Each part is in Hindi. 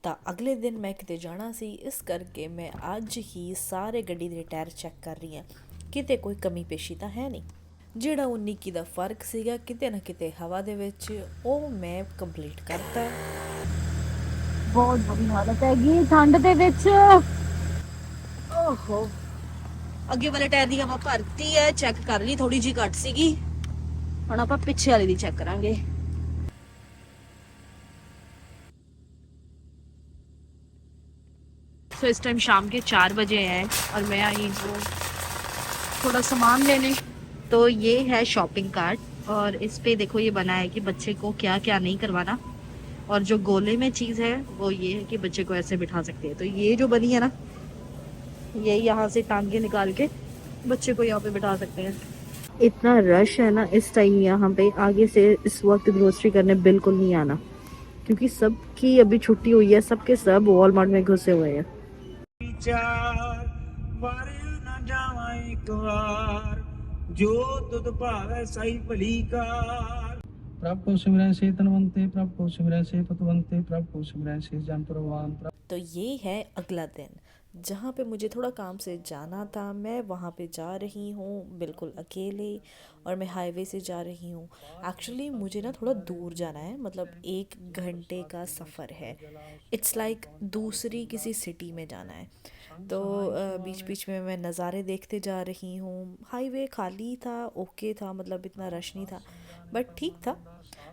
ਤਾਂ ਅਗਲੇ ਦਿਨ ਮੈਂ ਕਿਤੇ ਜਾਣਾ ਸੀ, ਇਸ ਕਰਕੇ ਮੈਂ ਅੱਜ ਹੀ ਸਾਰੇ ਗੱਡੀ ਦੇ ਟਾਇਰ ਚੈੱਕ ਕਰ ਰਹੀ ਹਾਂ, ਕਿਤੇ ਕੋਈ ਕਮੀ ਪੇਸ਼ੀ ਤਾਂ ਹੈ ਨਹੀਂ। ਜਿਹੜਾ 19 ਦਾ ਫਰਕ ਸੀਗਾ ਕਿਤੇ ਨਾ ਕਿਤੇ ਹਵਾ ਦੇ ਵਿੱਚ, ਉਹ ਮੈਂ ਕੰਪਲੀਟ ਕਰਤਾ। ਬਹੁਤ ਬੁਰੀ ਹਾਲਤ ਹੈਗੀ ਠੰਡ ਦੇ ਵਿੱਚ। ਓਹੋ, ਅੱਗੇ ਵਾਲੇ ਟਾਇਰ ਦੀ ਹਵਾ ਭਰਤੀ ਹੈ, ਚੈੱਕ ਕਰ ਲਈ, ਥੋੜੀ ਜੀ ਘੱਟ ਸੀਗੀ। ਹੁਣ ਆਪਾਂ ਪਿੱਛੇ ਵਾਲੇ ਦੀ ਚੈੱਕ ਕਰਾਂਗੇ। तो इस टाइम शाम के 4 बजे हैं और मैं आई हूँ थोड़ा सामान लेने। तो ये है शॉपिंग कार्ट और इस पे देखो ये बना है कि बच्चे को क्या क्या नहीं करवाना। और जो गोले में चीज़ है वो ये है कि बच्चे को ऐसे बिठा सकते हैं। तो ये जो बनी है ना, ये यहाँ से टांगे निकाल के बच्चे को यहाँ पे बिठा सकते हैं। इतना रश है ना इस टाइम यहाँ पे, आगे से इस वक्त ग्रोसरी करने बिल्कुल नहीं आना, क्योंकि सबकी अभी छुट्टी हुई है, सबके सब वॉलमार्ट में घुसे हुए हैं। जो तुद भावै सही भली कार। प्रभु सिमरन से तनवंते, प्रभु सिमरन से पतवंते, प्रभु सिमरन से जन प्रवान। तो ये है अगला दिन जहाँ पे मुझे थोड़ा काम से जाना था। मैं वहाँ पे जा रही हूँ बिल्कुल अकेले, और मैं हाईवे से जा रही हूँ। एक्चुअली मुझे ना थोड़ा दूर जाना है, मतलब 1 घंटे का सफ़र है। इट्स लाइक दूसरी किसी सिटी में जाना है। तो बीच बीच में मैं नज़ारे देखते जा रही हूँ। हाईवे खाली था, ओके था, मतलब इतना रश नहीं था, बट ठीक था।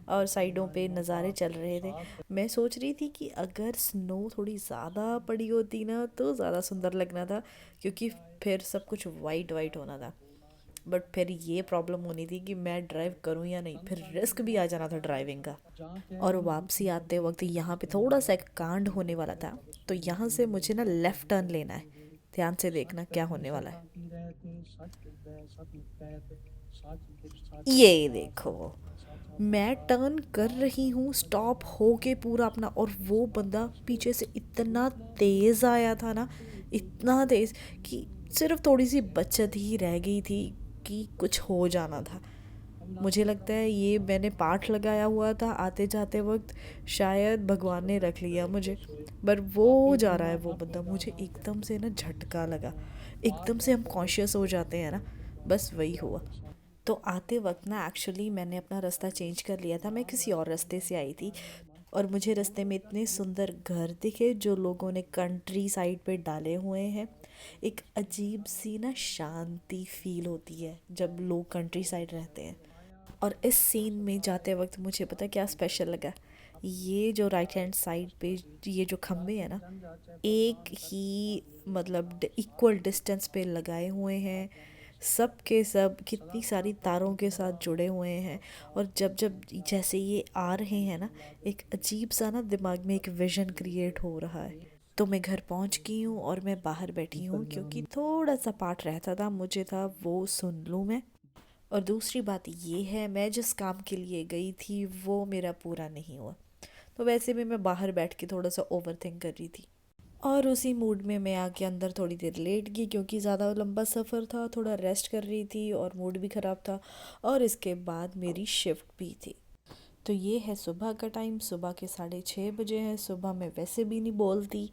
और साइडों पे नज़ारे चल रहे थे। मैं सोच रही थी कि अगर स्नो थोड़ी ज़्यादा पड़ी होती ना तो ज़्यादा सुंदर लगना था, क्योंकि फिर सब कुछ वाइट वाइट होना था। बट फिर ये प्रॉब्लम होनी थी कि मैं ड्राइव करूँ या नहीं, फिर रिस्क भी आ जाना था ड्राइविंग का। और वापसी आते वक्त यहाँ पे थोड़ा सा एक कांड होने वाला था, तो यहाँ से मुझे ना लेफ़्ट टर्न लेना है। ध्यान से देखना क्या होने वाला है। ये देखो, मैं टर्न कर रही हूँ स्टॉप हो के पूरा अपना, और वो बंदा पीछे से इतना तेज़ आया था ना, इतना तेज़ कि सिर्फ थोड़ी सी बचत ही रह गई थी कि कुछ हो जाना था। मुझे लगता है ये मैंने पाठ लगाया हुआ था आते जाते वक्त, शायद भगवान ने रख लिया मुझे। पर वो जा रहा है वो बंदा, मुझे एकदम से ना झटका लगा। एकदम से हम कॉन्शियस हो जाते हैं ना, बस वही हुआ। तो आते वक्त ना एक्चुअली मैंने अपना रास्ता चेंज कर लिया था, मैं किसी और रास्ते से आई थी। और मुझे रास्ते में इतने सुंदर घर दिखे जो लोगों ने कंट्री साइड पे डाले हुए हैं। एक अजीब सी ना शांति फील होती है जब लोग कंट्री साइड रहते हैं। और इस सीन में जाते वक्त मुझे पता क्या स्पेशल लगा, ये जो राइट हैंड साइड पे ये जो खम्भे हैं ना, एक ही मतलब इक्वल डिस्टेंस पे लगाए हुए हैं। सब के सब कितनी सारी तारों के साथ जुड़े हुए हैं। और जब जब जैसे ये आ रहे हैं ना, एक अजीब सा ना दिमाग में एक विज़न क्रिएट हो रहा है। तो मैं घर पहुंच गई हूँ और मैं बाहर बैठी हूँ, क्योंकि थोड़ा सा पार्ट रहता था, मुझे था वो सुन लूँ मैं। और दूसरी बात ये है, मैं जिस काम के लिए गई थी वो मेरा पूरा नहीं हुआ। तो वैसे भी मैं बाहर बैठ के थोड़ा सा ओवर थिंक कर रही थी। और उसी मूड में मैं आके अंदर थोड़ी देर लेट गई, क्योंकि ज़्यादा लंबा सफ़र था, थोड़ा रेस्ट कर रही थी और मूड भी ख़राब था। और इसके बाद मेरी शिफ्ट भी थी। तो ये है सुबह का टाइम, सुबह के 6:30 बजे हैं। सुबह मैं वैसे भी नहीं बोलती,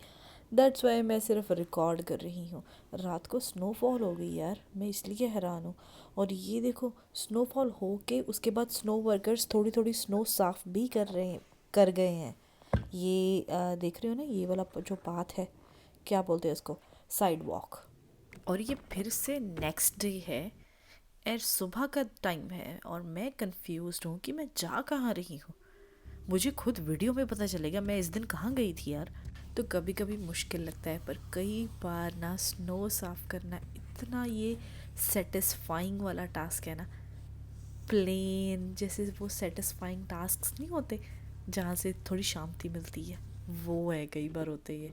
दैट्स वाई मैं सिर्फ रिकॉर्ड कर रही हूँ। रात को स्नोफॉल हो गई यार, मैं इसलिए हैरान हूँ। और ये देखो, स्नोफॉल हो के उसके बाद स्नो वर्कर्स थोड़ी थोड़ी स्नो साफ़ भी कर गए हैं। ये देख रहे हो ना, ये वाला जो पाथ है, क्या बोलते हैं इसको, साइड वॉक। और ये फिर से नेक्स्ट डे है और सुबह का टाइम है, और मैं कंफ्यूज्ड हूँ कि मैं जा कहाँ रही हूँ। मुझे खुद वीडियो में पता चलेगा मैं इस दिन कहाँ गई थी यार। तो कभी कभी मुश्किल लगता है, पर कई बार ना स्नो साफ़ करना इतना ये सेटिस्फाइंग वाला टास्क है ना। प्लेन जैसे वो सेटिस्फाइंग टास्क नहीं होते जहाँ से थोड़ी शांति मिलती है, वो है कई बार होते ये।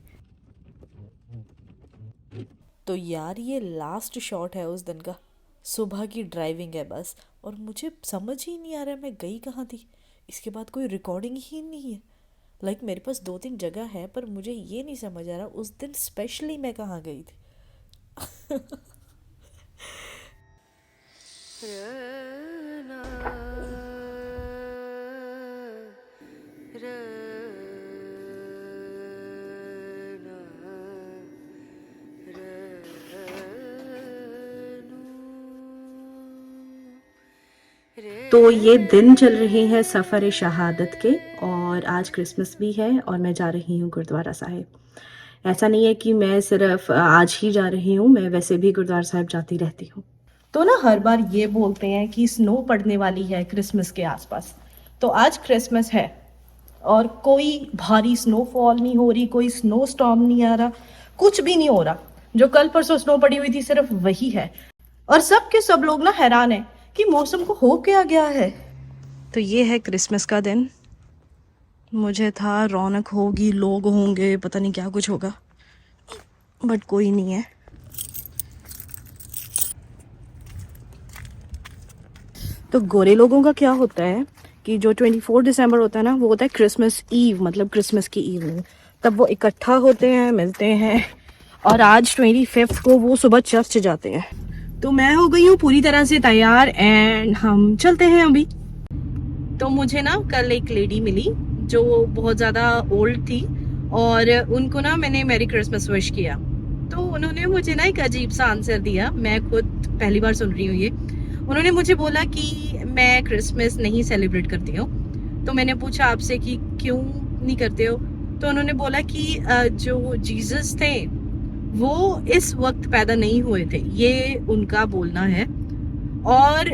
तो यार ये लास्ट शॉट है उस दिन का, सुबह की ड्राइविंग है बस। और मुझे समझ ही नहीं आ रहा मैं गई कहाँ थी। इसके बाद कोई रिकॉर्डिंग ही नहीं है। लाइक मेरे पास 2-3 जगह है, पर मुझे ये नहीं समझ आ रहा उस दिन स्पेशली मैं कहाँ गई थी। तो ये दिन चल रहे हैं सफ़र शहादत के और आज क्रिसमस भी है और मैं जा रही हूँ गुरुद्वारा साहिब। ऐसा नहीं है कि मैं सिर्फ आज ही जा रही हूँ, मैं वैसे भी गुरुद्वारा साहिब जाती रहती हूँ। तो ना हर बार ये बोलते हैं कि स्नो पड़ने वाली है क्रिसमस के आसपास, तो आज क्रिसमस है और कोई भारी स्नोफॉल नहीं हो रही, कोई स्नो स्टॉर्म नहीं आ रहा, कुछ भी नहीं हो रहा। जो कल परसों स्नो पड़ी हुई थी सिर्फ वही है और सब के सब लोग ना हैरान है कि मौसम को हो क्या गया है। तो ये है क्रिसमस का दिन। मुझे था रौनक होगी, लोग होंगे, पता नहीं क्या कुछ होगा, बट कोई नहीं है। तो गोरे लोगों का क्या होता है कि जो 24 दिसंबर होता है ना, वो होता है क्रिसमस ईव, मतलब क्रिसमस की इवनिंग। तब वो इकट्ठा होते हैं, मिलते हैं और आज 25 को वो सुबह चर्च जाते हैं। तो मैं हो गई हूँ पूरी तरह से तैयार एंड हम चलते हैं अभी। तो मुझे ना कल एक लेडी मिली जो बहुत ज़्यादा ओल्ड थी और उनको ना मैंने मैरी क्रिसमस विश किया, तो उन्होंने मुझे ना एक अजीब सा आंसर दिया। मैं खुद पहली बार सुन रही हूँ ये। उन्होंने मुझे बोला कि मैं क्रिसमस नहीं सेलिब्रेट करती हूँ। तो मैंने पूछा आपसे कि क्यों नहीं करते हो, तो उन्होंने बोला कि जो जीसस थे वो इस वक्त पैदा नहीं हुए थे, ये उनका बोलना है। और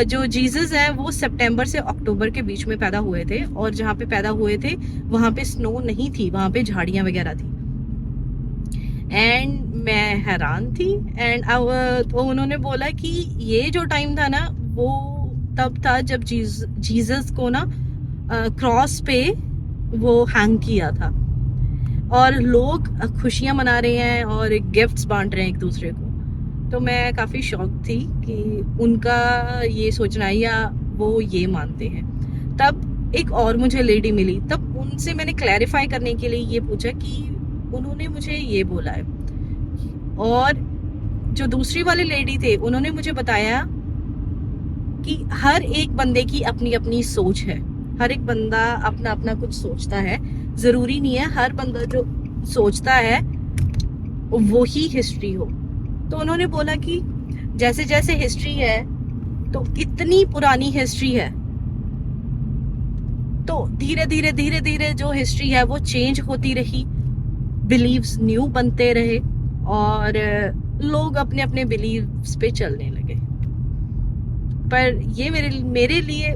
जो जीसस है वो सितंबर से अक्टूबर के बीच में पैदा हुए थे और जहाँ पे पैदा हुए थे वहाँ पे स्नो नहीं थी, वहाँ पे झाड़ियाँ वगैरह थी। एंड मैं हैरान थी एंड तो उन्होंने बोला कि ये जो टाइम था ना वो तब था जब जीसस को ना क्रॉस पे वो हैंग किया था और लोग खुशियाँ मना रहे हैं और गिफ्ट्स बांट रहे हैं एक दूसरे को। तो मैं काफ़ी शॉक थी कि उनका ये सोचना है या वो ये मानते हैं। तब एक और मुझे लेडी मिली, तब उनसे मैंने क्लैरिफाई करने के लिए ये पूछा कि उन्होंने मुझे ये बोला है। और जो दूसरी वाली लेडी थे उन्होंने मुझे बताया कि हर एक बंदे की अपनी अपनी सोच है, हर एक बंदा अपना अपना कुछ सोचता है। ज़रूरी नहीं है हर बंदा जो सोचता है वो ही हिस्ट्री हो। तो उन्होंने बोला कि जैसे जैसे हिस्ट्री है तो इतनी पुरानी हिस्ट्री है, तो धीरे धीरे धीरे धीरे जो हिस्ट्री है वो चेंज होती रही, बिलीव्स न्यू बनते रहे और लोग अपने अपने बिलीव्स पे चलने लगे। पर ये मेरे लिए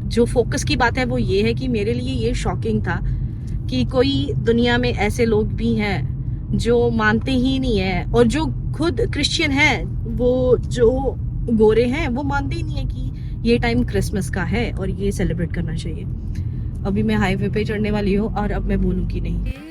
जो फोकस की बात है वो ये है कि मेरे लिए ये शॉकिंग था कि कोई दुनिया में ऐसे लोग भी हैं जो मानते ही नहीं है और जो खुद क्रिश्चियन हैं, वो जो गोरे हैं वो मानते ही नहीं है कि ये टाइम क्रिसमस का है और ये सेलिब्रेट करना चाहिए। अभी मैं हाईवे पे चढ़ने वाली हूँ और अब मैं बोलूँगी नहीं।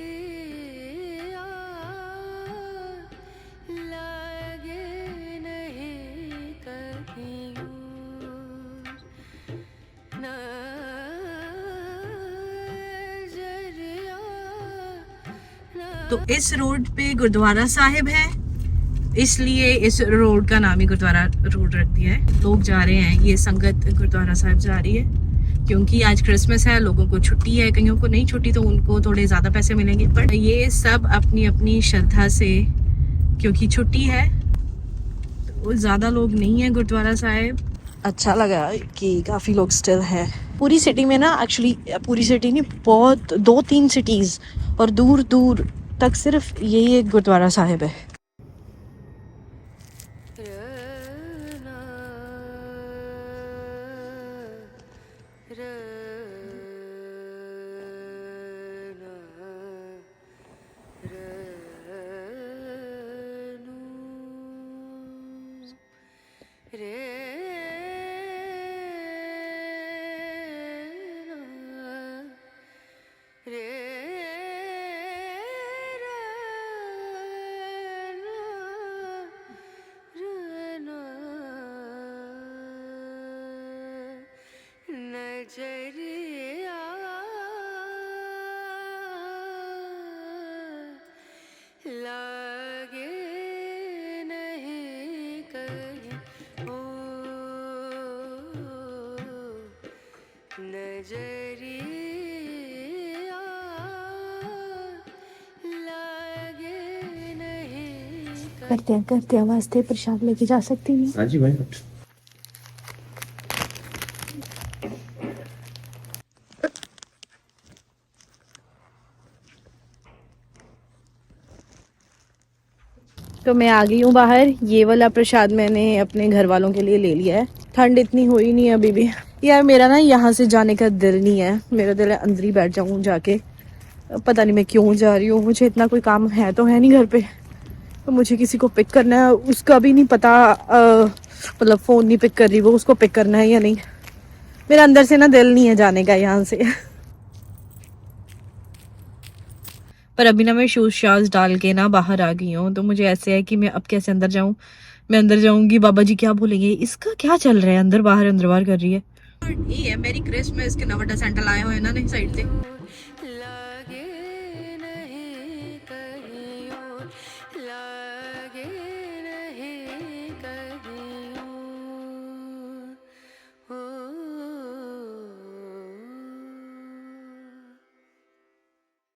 तो इस रोड पे गुरुद्वारा साहिब है, इसलिए इस रोड का नाम ही गुरुद्वारा रोड रख दिया है। लोग जा रहे हैं, ये संगत गुरुद्वारा साहिब जा रही है क्योंकि आज क्रिसमस है, लोगों को छुट्टी है, कईयों को नहीं छुट्टी तो उनको थोड़े ज़्यादा पैसे मिलेंगे। पर ये सब अपनी अपनी श्रद्धा से, क्योंकि छुट्टी है तो ज़्यादा लोग नहीं है गुरुद्वारा साहिब। अच्छा लगा कि काफ़ी लोग स्टिल है। पूरी सिटी में ना, एक्चुअली पूरी सिटी नहीं, बहुत 2-3 सिटीज़ और दूर दूर तक सिर्फ यही एक गुरुद्वारा साहिब है। नजरिया लागे नहीं कहीं, ओ नजरिया लागे नहीं कहीं। करते हैं वास्ते प्रसाद लेके जा सकती हूँ। हाँ जी भाई। तो मैं आ गई हूँ बाहर। ये वाला प्रसाद मैंने अपने घर वालों के लिए ले लिया है। ठंड इतनी हुई नहीं है अभी भी। यार मेरा ना यहाँ से जाने का दिल नहीं है, मेरा दिल है अंदर ही बैठ जाऊँ जाके। पता नहीं मैं क्यों जा रही हूँ, मुझे इतना कोई काम है तो है नहीं घर पे। तो मुझे किसी को पिक करना है, उसका भी नहीं पता, मतलब फ़ोन नहीं पिक कर रही वो, उसको पिक करना है या नहीं। मेरा अंदर से ना दिल नहीं है जाने का यहाँ से। पर अभी ना मैं शूज़ शाज डाल के ना बाहर आ गई हूँ, तो मुझे ऐसे है कि मैं अब कैसे अंदर जाऊँ। मैं अंदर जाऊंगी, बाबा जी क्या बोलेंगे, इसका क्या चल रहा है, अंदर बाहर कर रही है। ये है मेरी क्रिसमस के नवटा सेंटर लाए हुए ना साइड से।